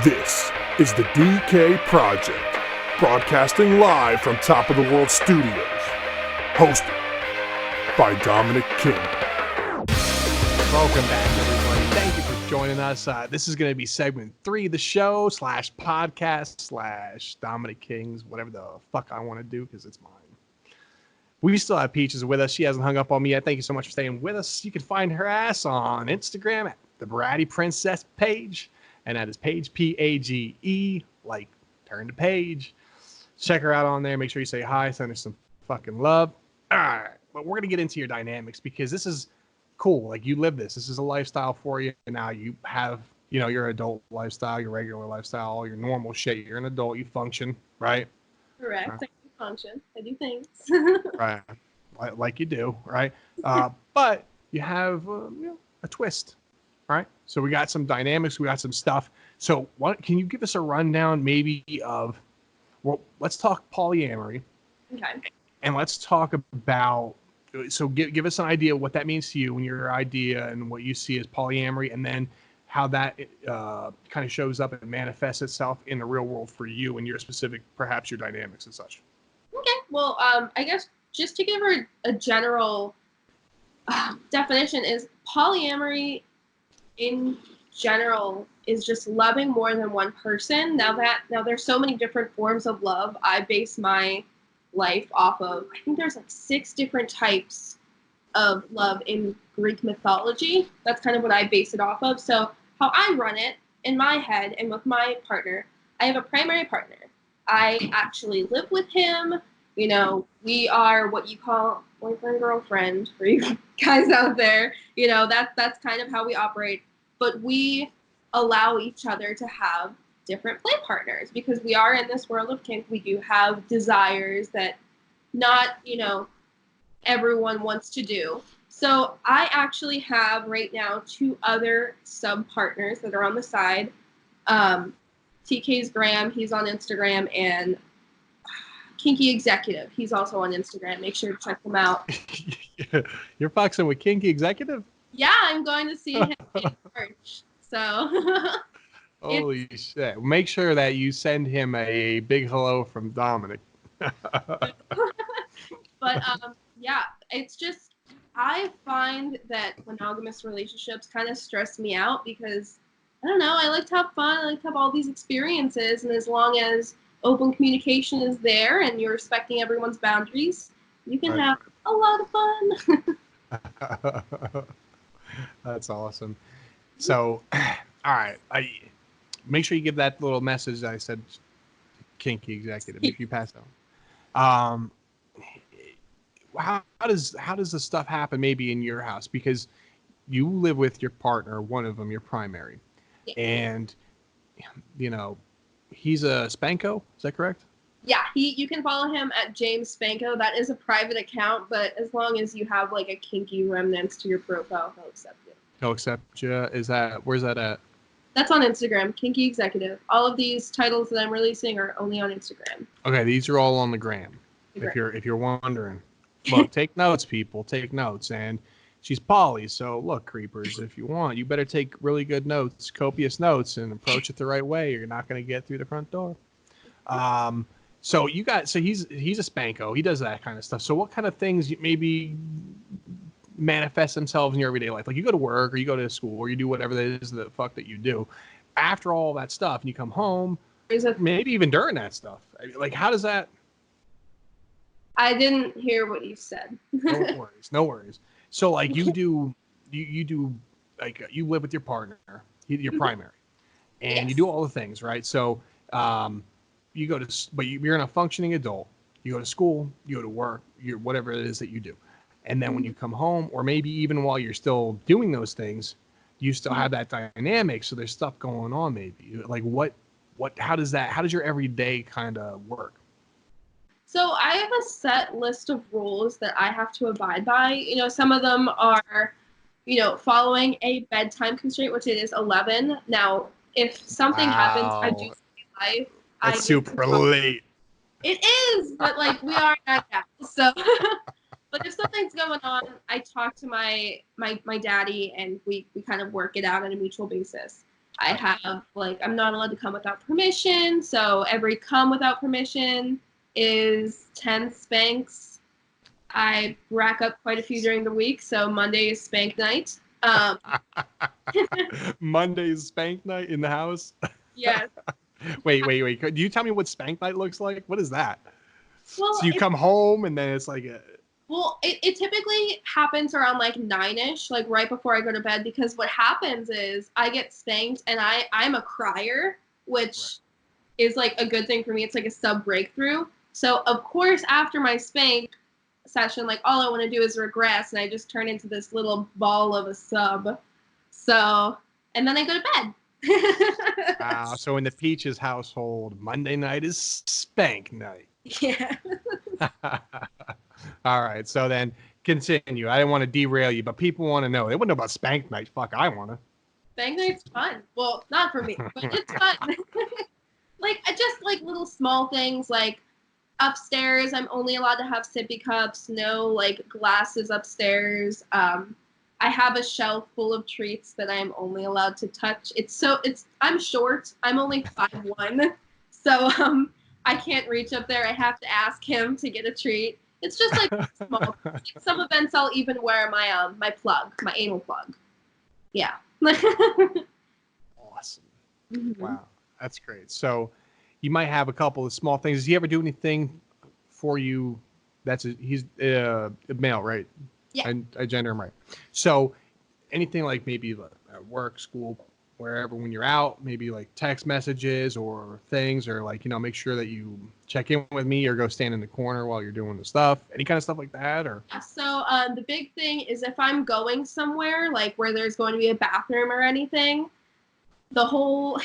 This is the DK Project, broadcasting live from Top of the World Studios, hosted by Dominic King. Welcome back, everybody. Thank you for joining us. This is going to be segment 3 of the show, /podcast, /Dominic King's, whatever the fuck I want to do, because it's mine. We still have Peaches with us. She hasn't hung up on me yet. Thank you so much for staying with us. You can find her ass on Instagram at the Bratty Princess page. And that is Page, P-A-G-E, like turn the page. Check her out on there. Make sure you say hi. Send her some fucking love. All right. But we're going to get into your dynamics because this is cool. Like, you live this. This is a lifestyle for you. And now you have, you know, your adult lifestyle, your regular lifestyle, all your normal shit. You're an adult. You function, right? Correct. I do function. I do things. Right. Like you do, right? But you have a twist. All right, so we got some dynamics, we got some stuff. So can you give us a rundown maybe of, well, let's talk polyamory. Okay. And let's talk about, so give us an idea of what that means to you and your idea and what you see as polyamory, and then how that kind of shows up and manifests itself in the real world for you and your specific, perhaps your dynamics and such. Okay, well, I guess just to give her a general definition is polyamory in general is just loving more than one person. Now there's so many different forms of love. I base my life off of, I think there's like 6 different types of love in Greek mythology. That's kind of what I base it off of. So how I run it in my head and with my partner, I have a primary partner. I actually live with him. You know, we are what you call boyfriend, girlfriend for you guys out there. You know, that's kind of how we operate. But we allow each other to have different play partners because we are in this world of kink. We do have desires that not, everyone wants to do. So I actually have right now 2 other sub-partners that are on the side. TK's Graham, he's on Instagram, and Kinky Executive, he's also on Instagram. Make sure to check them out. You're foxing with Kinky Executive? Yeah, I'm going to see him in March. So holy shit. Make sure that you send him a big hello from Dominic. But yeah, it's just, I find that monogamous relationships kind of stress me out because, I don't know, I like to have fun, I like to have all these experiences, and as long as open communication is there and you're respecting everyone's boundaries, you can have a lot of fun. That's awesome. So, all right, make sure you give that little message that I said, Kinky Executive, if you pass on. How does this stuff happen maybe in your house? Because you live with your partner, one of them, your primary, and he's a Spanko. Is that correct? Yeah, you can follow him at James Spanko. That is a private account, but as long as you have like a kinky remnants to your profile, he'll accept you. He'll accept you. Where's that at? That's on Instagram, Kinky Executive. All of these titles that I'm releasing are only on Instagram. Okay, these are all on the gram. If you're wondering, look, take notes, people. Take notes. And she's poly, so look, creepers, if you want, you better take really good notes, copious notes, and approach it the right way. You're not going to get through the front door. So he's a Spanko. He does that kind of stuff. So what kind of things maybe manifest themselves in your everyday life? Like, you go to work or you go to school or you do whatever it is the fuck that you do. After all that stuff, and you come home, maybe even during that stuff. Like, how does that? I didn't hear what you said. No worries. So, like, you do like, you live with your partner, your primary, and you do all the things, right? So, you go to, but you're a functioning adult. You go to school, you go to work, you're whatever it is that you do, and then when you come home, or maybe even while you're still doing those things, you still have that dynamic. So there's stuff going on. Maybe like how does your everyday kind of work? So I have a set list of rules that I have to abide by. Some of them are, following a bedtime constraint, which it is 11. Now, if something happens, I do stay live. That's super late. It is, but like, we are at that. So, but if something's going on, I talk to my daddy, and we kind of work it out on a mutual basis. I have, like, I'm not allowed to come without permission, so every come without permission is 10 spanks. I rack up quite a few during the week, so Monday is spank night. Monday's spank night in the house? Yes. Wait. Do you tell me what spank night looks like? What is that? Well, So you come home and then it's like it typically happens around like 9-ish, like right before I go to bed, because what happens is I get spanked and I'm a crier, which is like a good thing for me. It's like a sub breakthrough. So of course after my spank session, like all I want to do is regress, and I just turn into this little ball of a sub. So, and then I go to bed. wow. So in the Peaches household, Monday night is spank night. Yeah. All right. So then continue. I didn't want to derail you, but people want to know. They wouldn't know about spank night. Fuck, I want to. Spank night's fun. Well, not for me, but it's fun. Like, just like little small things, like upstairs, I'm only allowed to have sippy cups, no like glasses upstairs. I have a shelf full of treats that I'm only allowed to touch. I'm short. I'm only 5'1", so I can't reach up there. I have to ask him to get a treat. It's just like small. Some events I'll even wear my plug, my anal plug. Yeah. Awesome. Mm-hmm. Wow. That's great. So you might have a couple of small things. Does he ever do anything for you? He's a male, right? Yeah. I gender him right. So anything like maybe at work, school, wherever, when you're out, maybe like text messages or things, or like, make sure that you check in with me or go stand in the corner while you're doing the stuff, any kind of stuff like that? Or So the big thing is if I'm going somewhere like where there's going to be a bathroom or anything, the whole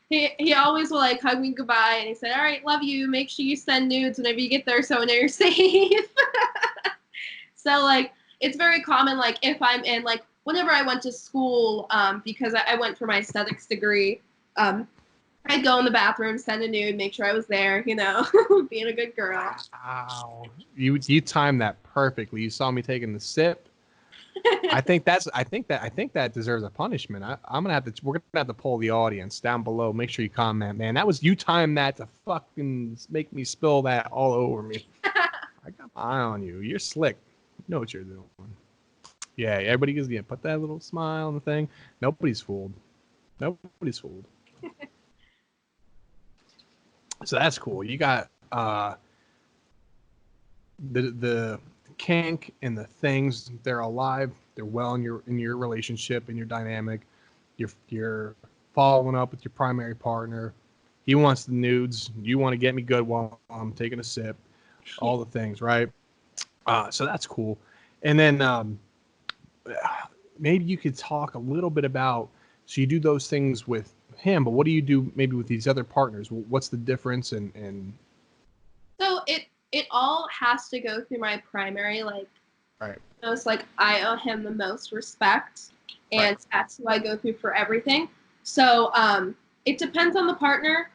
he always will like hug me goodbye, and he said, all right, love you, make sure you send nudes whenever you get there so I know you're safe. So like it's very common, like if I'm in, like whenever I went to school, because I went for my aesthetics degree, I'd go in the bathroom, send a nude, make sure I was there, being a good girl. wow, you timed that perfectly. You saw me taking the sip. I think that deserves a punishment. We're gonna have to poll the audience down below. Make sure you comment, man. You timed that to fucking make me spill that all over me. I got my eye on you. You're slick. You know what you're doing. Yeah, everybody is gonna put that little smile on the thing. Nobody's fooled. Nobody's fooled. So that's cool. You got the kink and the things. They're alive. They're well in your relationship, in your dynamic. You're following up with your primary partner. He wants the nudes. You want to get me good while I'm taking a sip. All the things, right? So that's cool. And then maybe you could talk a little bit about. So you do those things with him, but what do you do maybe with these other partners? What's the difference? And So it all has to go through my primary, like, right. Most, like, I owe him the most respect, and Right. that's who I go through for everything. So it depends on the partner.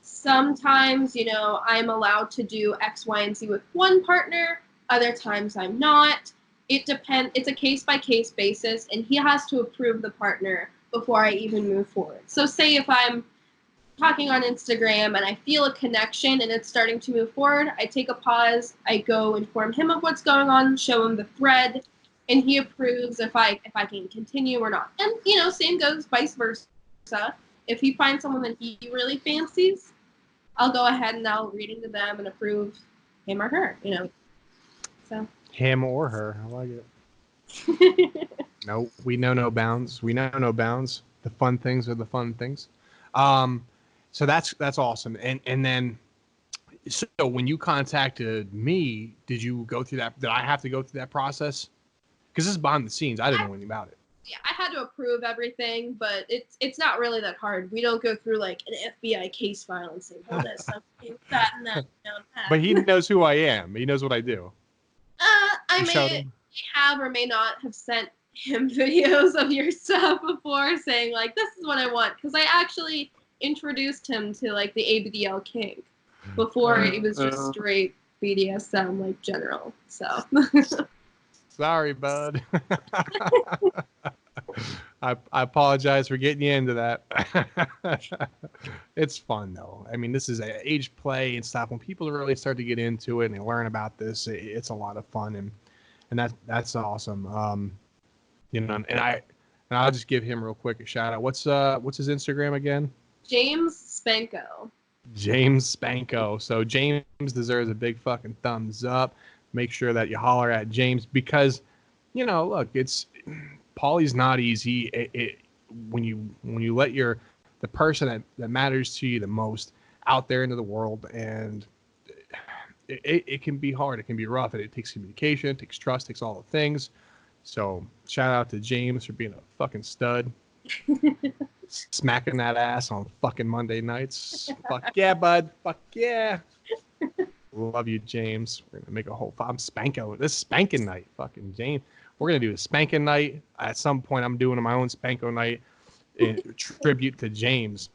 Sometimes, I'm allowed to do X, Y, and Z with one partner. Other times I'm not. It depends. It's a case-by-case basis, and he has to approve the partner before I even move forward. So say if I'm talking on Instagram and I feel a connection and it's starting to move forward, I take a pause, I go inform him of what's going on, show him the thread, and he approves if I can continue or not. And same goes vice versa. If he finds someone that he really fancies, I'll go ahead and I'll read into them and approve him or her, So Him or her. I like it. No, we know no bounds. We know no bounds. The fun things are the fun things. So that's awesome. And then, so when you contacted me, did you go through that? Did I have to go through that process? Because this is behind the scenes. I didn't know anything about it. Yeah, I had to approve everything, but it's not really that hard. We don't go through like an FBI case file and say, hold this, that, and that. But he knows who I am. He knows what I do. I may have or may not have sent him videos of your stuff before saying like, this is what I want. Because I actually introduced him to like the ABDL King before it was just straight BDSM, like general. So sorry, bud. I apologize for getting you into that. It's fun though. I mean, this is a age play and stuff. When people really start to get into it and they learn about this, it's a lot of fun, and that's awesome. And I'll just give him real quick a shout out. What's his Instagram again? James Spanko. James Spanko. So James deserves a big fucking thumbs up. Make sure that you holler at James because, look, Poly's not easy. When you let the person that matters to you the most out there into the world, and it can be hard. It can be rough, and it takes communication, it takes trust, it takes all the things. So shout out to James for being a fucking stud. Smacking that ass on fucking Monday nights. Fuck yeah, bud. Fuck yeah. Love you, James. We're gonna make a whole. I'm Spanko. This is spanking night. Fucking James. We're gonna do a spanking night. At some point, I'm doing my own Spanko night in tribute to James.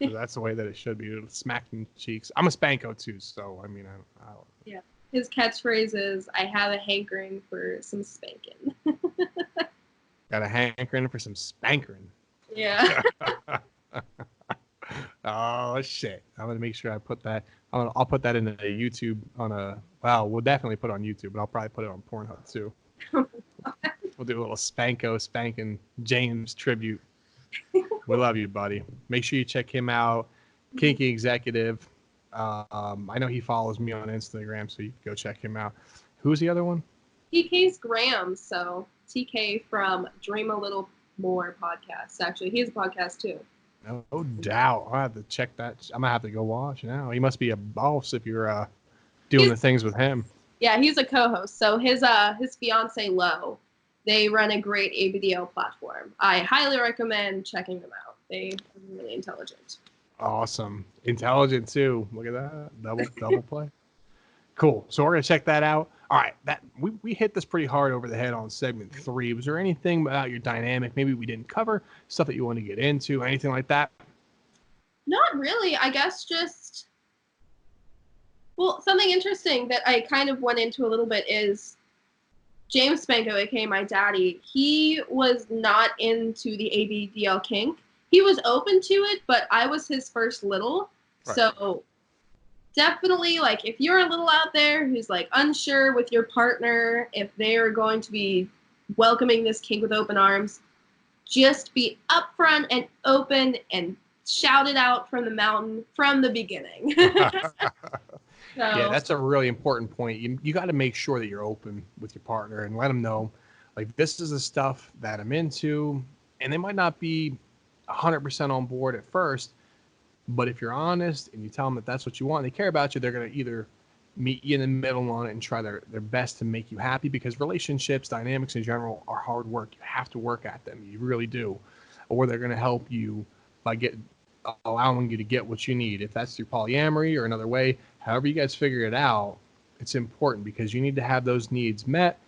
That's the way that it should be. Smacking cheeks. I'm a Spanko too, so I mean, I yeah. His catchphrase is, "I have a hankering for some spanking." Got a hankering for some spankering. Yeah. Oh shit! I'm gonna make sure I put that. I'll put that into YouTube we'll definitely put it on YouTube, but I'll probably put it on Pornhub too. We'll do a little spanking James tribute. We love you, buddy. Make sure you check him out. Kinky Executive. I know he follows me on Instagram, so you can go check him out. Who's the other one? TK's Graham. So TK from Dream a Little More podcast. Actually, he has a podcast too. No doubt. I'll have to check that. I'm gonna have to go watch now. He must be a boss if you're doing the things with him. Yeah, he's a co-host. So his fiance Lo, they run a great ABDL platform. I highly recommend checking them out. They are really intelligent. Awesome. Intelligent too. Look at that. Double play. Cool. So we're gonna check that out. All right. We hit this pretty hard over the head on segment 3. Was there anything about your dynamic maybe we didn't cover? Stuff that you want to get into? Anything like that? Not really. I guess just something interesting that I kind of went into a little bit is James Spanko, aka my daddy. He was not into the ABDL kink. He was open to it, but I was his first little. Right. So definitely, like, if you're a little out there who's like unsure with your partner, if they are going to be welcoming this kink with open arms, just be upfront and open and shout it out from the mountain from the beginning. Yeah, that's a really important point. You got to make sure that you're open with your partner and let them know, like, this is the stuff that I'm into, and they might not be 100% on board at first, but if you're honest and you tell them that that's what you want, they care about you, they're going to either meet you in the middle on it and try their best to make you happy, because relationships, dynamics in general, are hard work. You have to work at them. You really do. Or they're going to help you by allowing you to get what you need. If that's through polyamory or another way, however you guys figure it out, it's important because you need to have those needs met.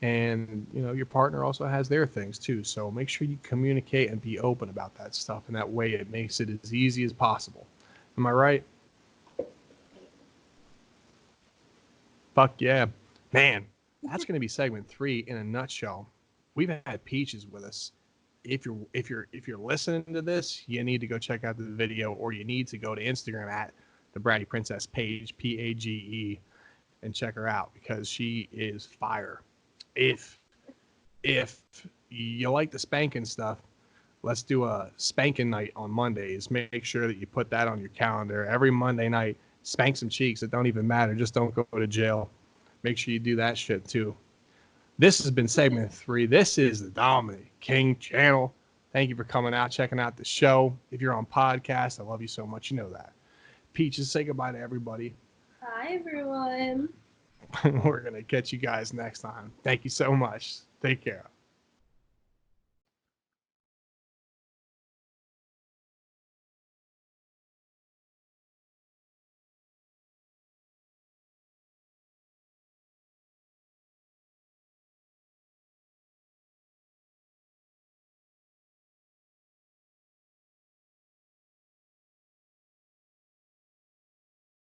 And, your partner also has their things too. So make sure you communicate and be open about that stuff. And that way it makes it as easy as possible. Am I right? Fuck yeah. Man, that's going to be segment 3 in a nutshell. We've had Peaches with us. If you're listening to this, you need to go check out the video, or you need to go to Instagram at the Bratty Princess page, PAGE, and check her out because she is fire. If you like the spanking stuff, let's do a spanking night on Mondays. Make sure that you put that on your calendar. Every Monday night, spank some cheeks. It don't even matter. Just don't go to jail. Make sure you do that shit too. This has been segment 3. This is the Dominic King channel. Thank you for coming out, checking out the show. If you're on podcast, I love you so much. You know that. Peaches, say goodbye to everybody. Hi, everyone. We're going to catch you guys next time. Thank you so much. Take care.